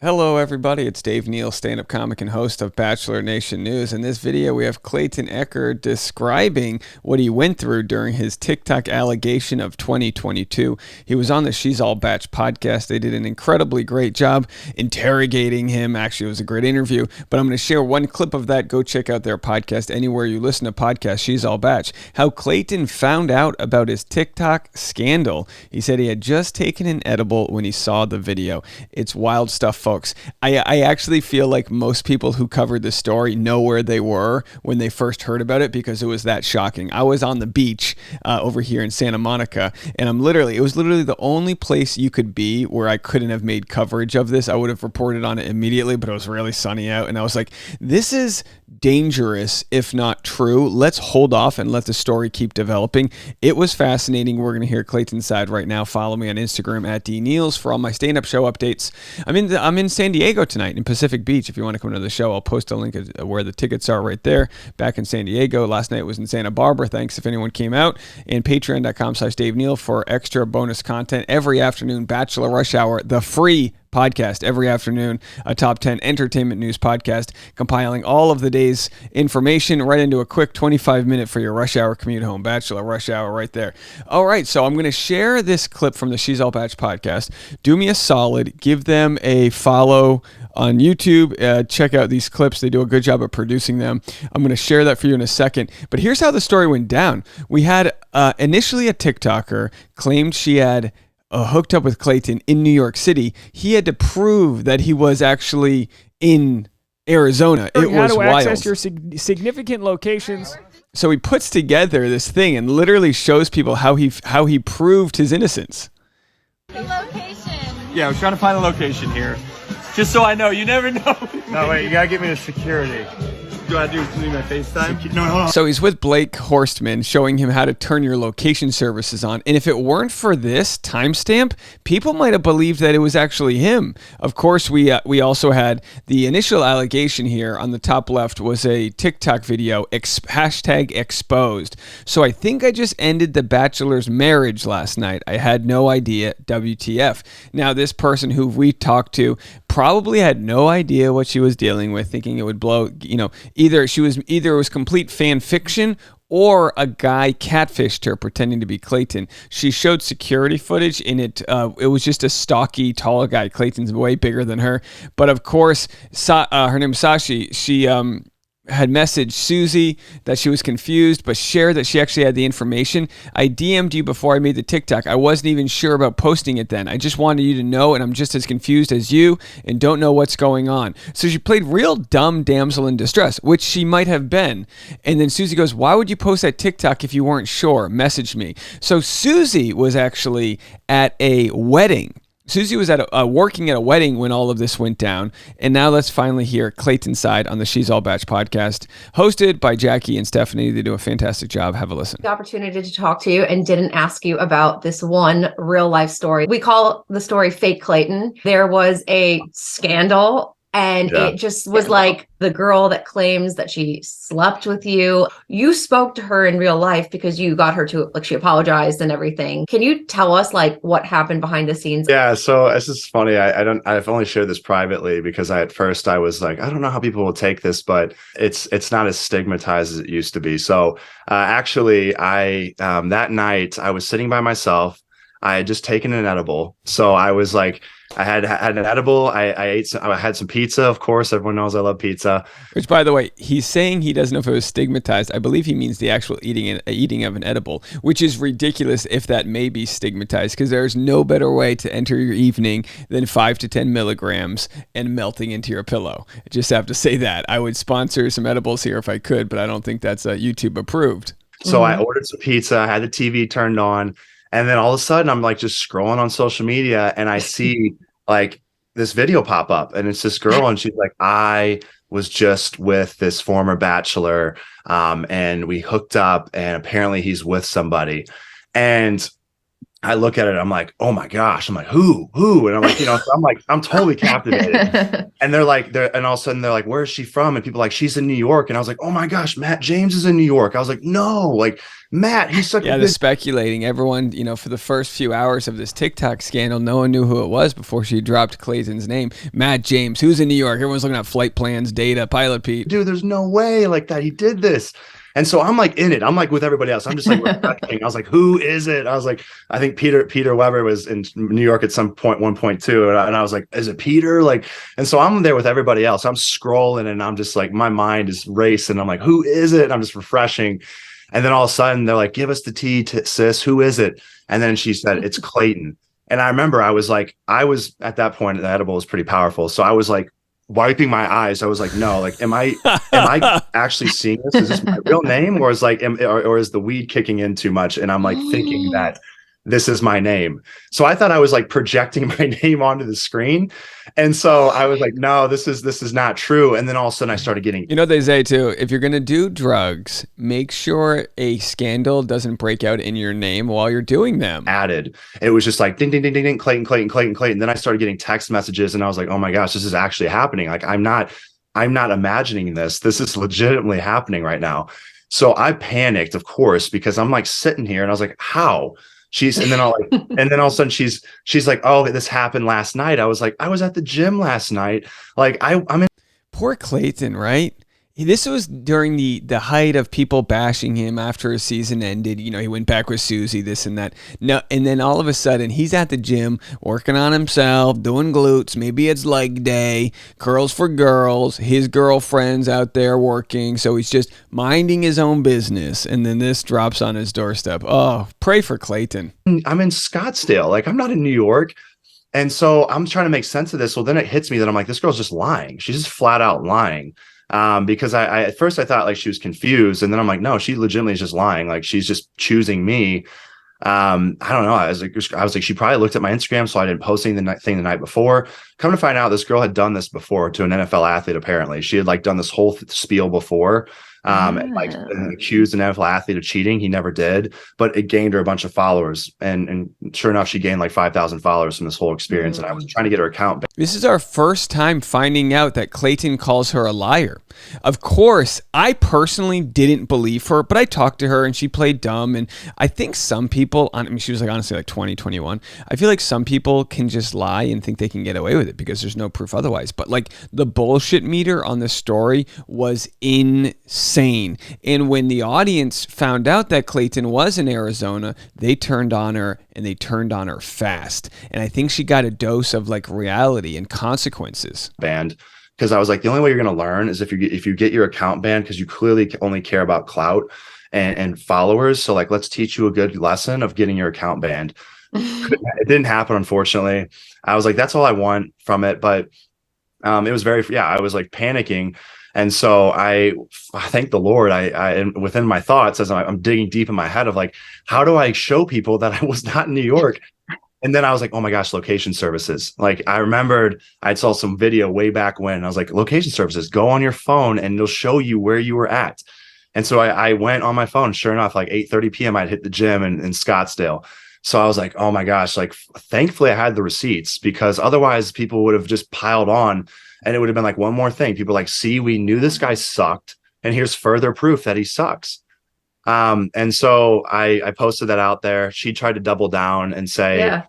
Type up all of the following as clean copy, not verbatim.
Hello, everybody. It's Dave Neal, stand-up comic and host of Bachelor Nation News. In this video, we have Clayton Echard describing what he went through during his TikTok allegation of 2022. He was on the She's All Batch podcast. They did an incredibly great job interrogating him. Actually, it was a great interview, but I'm going to share one clip of that. Go check out their podcast anywhere you listen to podcasts, She's All Batch. How Clayton found out about his TikTok scandal. He said he had just taken an edible when he saw the video. It's wild stuff, folks. I actually feel like most people who covered the story know where they were when they first heard about it because it was that shocking. I was on the beach over here in Santa Monica, and it was literally the only place you could be where I couldn't have made coverage of this. I would have reported on it immediately, but it was really sunny out, and I was like, this is dangerous if not true. Let's hold off and let the story keep developing. It was fascinating. We're going to hear Clayton's side right now. Follow me on Instagram at DNeals for all my stand-up show updates. I'm in San Diego tonight in Pacific Beach. If you want to come to the show, I'll post a link where the tickets are right there. Back in San Diego. Last night was in Santa Barbara. Thanks if anyone came out. And patreon.com/Dave Neal for extra bonus content every afternoon. Bachelor Rush Hour, the free podcast every afternoon, a top 10 entertainment news podcast, compiling all of the day's information right into a quick 25-minute for your rush hour commute home. Bachelor Rush Hour right there. All right, so I'm going to share this clip from the She's All Batch podcast. Do me a solid, give them a follow on YouTube. Check out these clips. They do a good job of producing them. I'm going to share that for you in a second. But here's how the story went down. We had initially a TikToker claimed she had hooked up with Clayton in New York City. He had to prove that he was actually in Arizona. It was wild. How to access your significant locations. So he puts together this thing and literally shows people how he proved his innocence. The location. Yeah, I was trying to find a location here. Just so I know. You never know. No, wait, you gotta get me to security. Do I do my FaceTime? No, hold on. So he's with Blake Horstman, showing him how to turn your location services on. And if it weren't for this timestamp, people might have believed that it was actually him. Of course, we also had the initial allegation here on the top left was a TikTok video, hashtag exposed. So I think I just ended the Bachelor's marriage last night. I had no idea, WTF. Now, this person who we talked to probably had no idea what she was dealing with, thinking it would blow, either it was complete fan fiction or a guy catfished her pretending to be Clayton. She showed security footage and it was just a stocky, tall guy. Clayton's way bigger than her. But of course, her name is Sashi. She had messaged Susie that she was confused, but shared that she actually had the information. I DM'd you before I made the TikTok. I wasn't even sure about posting it then. I just wanted you to know, and I'm just as confused as you and don't know what's going on. So she played real dumb damsel in distress, which she might have been. And then Susie goes, why would you post that TikTok if you weren't sure? Message me. So Susie was actually at a wedding. Susie was working at a wedding when all of this went down. And now let's finally hear Clayton's side on the She's All Batch podcast, hosted by Jackie and Stephanie. They do a fantastic job. Have a listen. The opportunity to talk to you and didn't ask you about this one real life story. We call the story Fake Clayton. There was a scandal. And it just was like the girl that claims that she slept with you. You spoke to her in real life because you got her to, she apologized and everything. Can you tell us what happened behind the scenes? Yeah, so this is funny. I've only shared this privately because at first I was like, I don't know how people will take this, but it's not as stigmatized as it used to be. So actually, that night I was sitting by myself. I had just taken an edible. So I was like, I had an edible. I had some pizza. Of course, everyone knows I love pizza. Which, by the way, he's saying he doesn't know if it was stigmatized. I believe he means the actual eating of an edible, which is ridiculous if that may be stigmatized, because there's no better way to enter your evening than 5 to 10 milligrams and melting into your pillow. I just have to say that. I would sponsor some edibles here if I could, but I don't think that's YouTube approved. So I ordered some pizza. I had the TV turned on. And then all of a sudden, I'm just scrolling on social media and I see this video pop up. And it's this girl and she's like, I was just with this former bachelor and we hooked up and apparently he's with somebody. And I look at it, I'm like, oh my gosh. I'm like, who? And I'm like, so I'm totally captivated. And and all of a sudden they're like, where is she from? And people are like, she's in New York. And I was like, oh my gosh, Matt James is in New York. I was like, no, like Matt, he's such a the good. speculating. Everyone, for the first few hours of this TikTok scandal, no one knew who it was before she dropped Clayton's name. Matt James, who's in New York? Everyone's looking at flight plans, data, Pilot Pete. Dude, there's no way like that he did this. And so I'm like in it. I'm like with everybody else. I'm just like reflecting. I was like, who is it? I was like, I think Peter Weber was in New York at some point, 1.2. And I was like, is it Peter? Like, and so I'm there with everybody else. I'm scrolling and I'm just like, my mind is racing. I'm like, who is it? And I'm just refreshing. And then all of a sudden they're like, give us the tea, sis. Who is it? And then she said, it's Clayton. And I remember I was at that point, the edible was pretty powerful. So I was like, wiping my eyes. I was like, no, like, am I actually seeing this? Is this my real name? Or is or is the weed kicking in too much? And I'm like thinking that this is my name. So I thought I was like projecting my name onto the screen. And so I was like, no, this is not true. And then all of a sudden I started getting, they say too, if you're going to do drugs, make sure a scandal doesn't break out in your name while you're doing them. Added. It was just like ding, ding, ding, ding, ding, Clayton, Clayton, Clayton, Clayton. Then I started getting text messages and I was like, oh my gosh, this is actually happening. Like, I'm not imagining this. This is legitimately happening right now. So I panicked, of course, because I'm like sitting here and I was like, how? And then all of a sudden she's like, oh, this happened last night. I was like, I was at the gym last night. Like I'm in. Poor Clayton, right? This was during the height of people bashing him after his season ended. He went back with Susie, this and that. No, and then all of a sudden, he's at the gym working on himself, doing glutes. Maybe it's leg day, curls for girls. His girlfriend's out there working, so he's just minding his own business. And then this drops on his doorstep. Oh, pray for Clayton. I'm in Scottsdale. Like, I'm not in New York. And so I'm trying to make sense of this. Well, then it hits me that I'm like, this girl's just lying. She's just flat out lying. Because I at first I thought like she was confused, and then I'm like, no, she legitimately is just lying. Like, she's just choosing me. I don't know. I was like, she probably looked at my Instagram, so I didn't post anything the night before. Come to find out, this girl had done this before to an NFL athlete. Apparently, she had like done this whole spiel before. And accused an NFL athlete of cheating. He never did, but it gained her a bunch of followers. And sure enough, she gained like 5,000 followers from this whole experience. And I was trying to get her account back. This is our first time finding out that Clayton calls her a liar. Of course, I personally didn't believe her, but I talked to her and she played dumb. And I think some people, she was like honestly like 20, 21. I feel like some people can just lie and think they can get away with it because there's no proof otherwise. But like the bullshit meter on the story was insane. And when the audience found out that Clayton was in Arizona, they turned on her, and they turned on her fast. And I think she got a dose of like reality and consequences. Banned, because I was like, the only way you're going to learn is if you get your account banned, because you clearly only care about clout and followers. So like, let's teach you a good lesson of getting your account banned. It didn't happen, unfortunately. I was like, that's all I want from it. But it was I was like panicking. And so I thank the Lord. I within my thoughts, as I'm digging deep in my head of like, how do I show people that I was not in New York? And then I was like, oh my gosh, location services. Like, I remembered I saw some video way back when. I was like, location services, go on your phone and it'll show you where you were at. And so I went on my phone. Sure enough, like 8:30 p.m., I'd hit the gym in Scottsdale. So I was like, oh my gosh, like thankfully I had the receipts, because otherwise people would have just piled on. And it would have been like one more thing. People were like, see, we knew this guy sucked, and here's further proof that he sucks. And so I posted that out there. She tried to double down and say,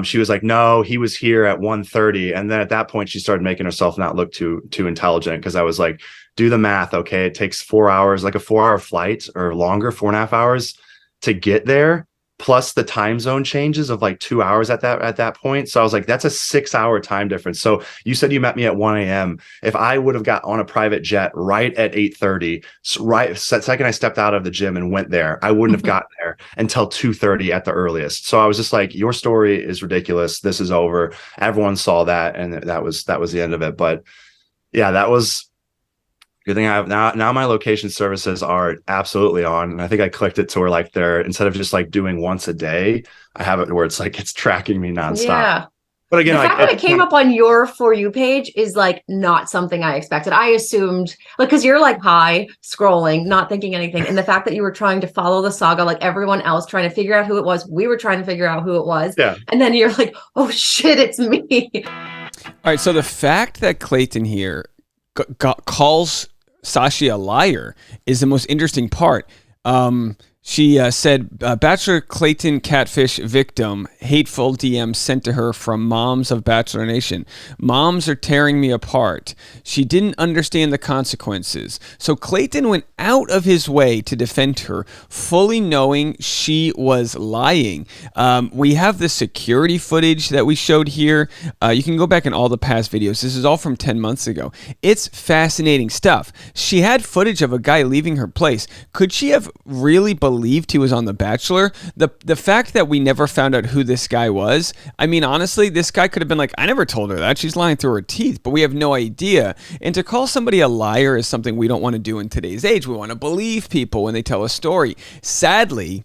she was like, no, he was here at 1:30. And then at that point, she started making herself not look too intelligent, because I was like, do the math. Okay, it takes 4 hours, like a 4-hour flight or longer, 4.5 hours to get there, plus the time zone changes of like 2 hours at that point. So I was like, that's a 6-hour time difference. So you said you met me at 1 a.m. If I would have got on a private jet right at 8:30, second I stepped out of the gym and went there, I wouldn't have gotten there until 2:30 at the earliest. So I was just like, your story is ridiculous. This is over. Everyone saw that. And that was the end of it. But yeah, that was good thing I have now my location services are absolutely on. And I think I clicked it to where like they're, instead of just like doing once a day, I have it where it's like it's tracking me nonstop. Yeah. But again, The fact that it came up on your For You page is like not something I expected. I assumed, like, because you're like high scrolling, not thinking anything. And the fact that you were trying to follow the saga like everyone else, trying to figure out who it was. We were trying to figure out who it was. Yeah. And then you're like, oh shit, it's me. All right. So the fact that Clayton here calls Sashi a liar is the most interesting part. She said, Bachelor Clayton catfish victim, hateful DM sent to her from moms of Bachelor Nation. Moms are tearing me apart. She didn't understand the consequences. So Clayton went out of his way to defend her, fully knowing she was lying. We have the security footage that we showed here. You can go back in all the past videos. This is all from 10 months ago. It's fascinating stuff. She had footage of a guy leaving her place. Could she have really believed he was on The Bachelor? The fact that we never found out who this guy was, I mean, honestly, this guy could have been like, I never told her that. She's lying through her teeth, but we have no idea. And to call somebody a liar is something we don't want to do in today's age. We want to believe people when they tell a story. Sadly,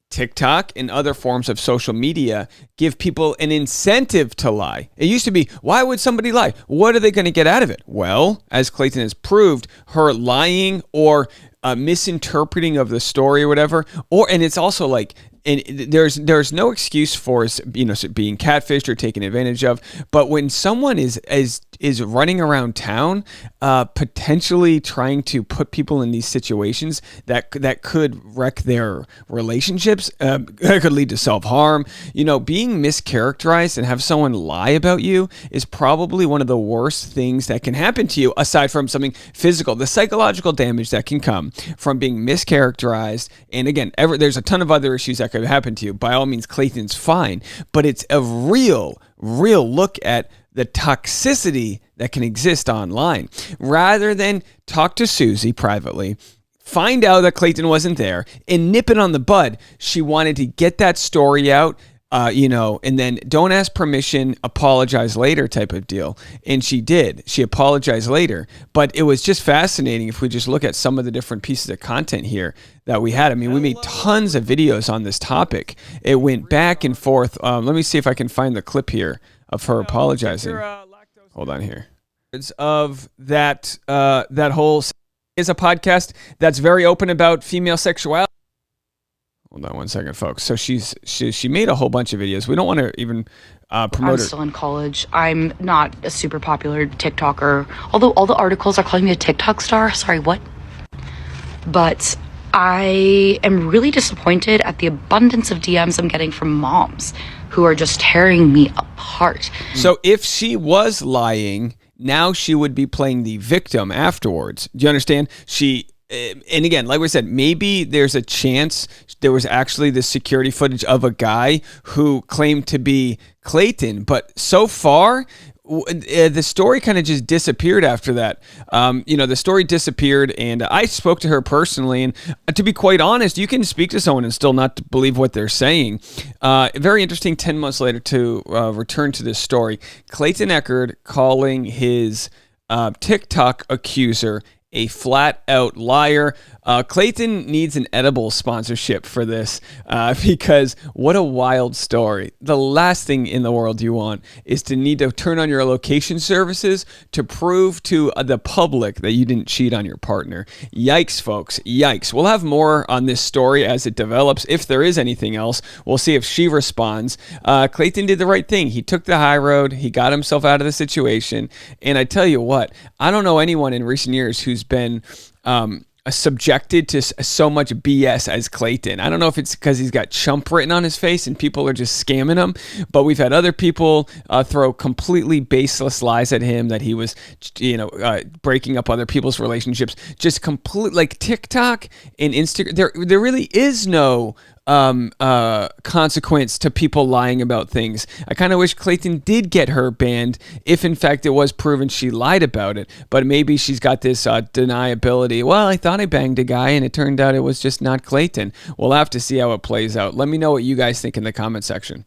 TikTok and other forms of social media give people an incentive to lie. It used to be, why would somebody lie? What are they going to get out of it? Well, as Clayton has proved, her lying or misinterpreting of the story or whatever, and it's also like, and there's no excuse for being catfished or taken advantage of. But when someone is running around town, potentially trying to put people in these situations that could wreck their relationships, that could lead to self-harm. Being mischaracterized and have someone lie about you is probably one of the worst things that can happen to you, aside from something physical. The psychological damage that can come from being mischaracterized, and again, there's a ton of other issues that could happen to you. By all means, Clayton's fine, but it's a real look at the toxicity that can exist online. Rather than talk to Susie privately, find out that Clayton wasn't there, and nip it on the bud, she wanted to get that story out, and then don't ask permission, apologize later type of deal. And she did. She apologized later. But it was just fascinating if we just look at some of the different pieces of content here that we had. I mean, we made tons of videos on this topic. It went back and forth. Let me see if I can find the clip here of her apologizing. Hold on here. Of that whole is a podcast that's very open about female sexuality. Hold on one second, folks. So she made a whole bunch of videos. We don't want to even promote her. I'm still in college. I'm not a super popular TikToker, although all the articles are calling me a TikTok star. Sorry, what? But I am really disappointed at the abundance of DMs I'm getting from moms who are just tearing me apart. So if she was lying, now she would be playing the victim afterwards. Do you understand? And again, like we said, maybe there's a chance there was actually the security footage of a guy who claimed to be Clayton. But so far, the story kind of just disappeared after that. The story disappeared, and I spoke to her personally. And to be quite honest, you can speak to someone and still not believe what they're saying. Very interesting 10 months later to return to this story. Clayton Echard calling his TikTok accuser a flat-out liar. Clayton needs an edible sponsorship for this because what a wild story. The last thing in the world you want is to need to turn on your location services to prove to the public that you didn't cheat on your partner. Yikes, folks. Yikes. We'll have more on this story as it develops. If there is anything else, we'll see if she responds. Clayton did the right thing. He took the high road. He got himself out of the situation. And I tell you what, I don't know anyone in recent years who's been subjected to so much BS as Clayton. I don't know if it's because he's got chump written on his face and people are just scamming him, but we've had other people throw completely baseless lies at him that he was, breaking up other people's relationships. Just complete, like TikTok and Instagram. There really is no consequence to people lying about things. I kind of wish Clayton did get her banned if in fact it was proven she lied about it, but maybe she's got this deniability. Well, I thought I banged a guy and it turned out it was just not Clayton. We'll have to see how it plays out. Let me know what you guys think in the comment section.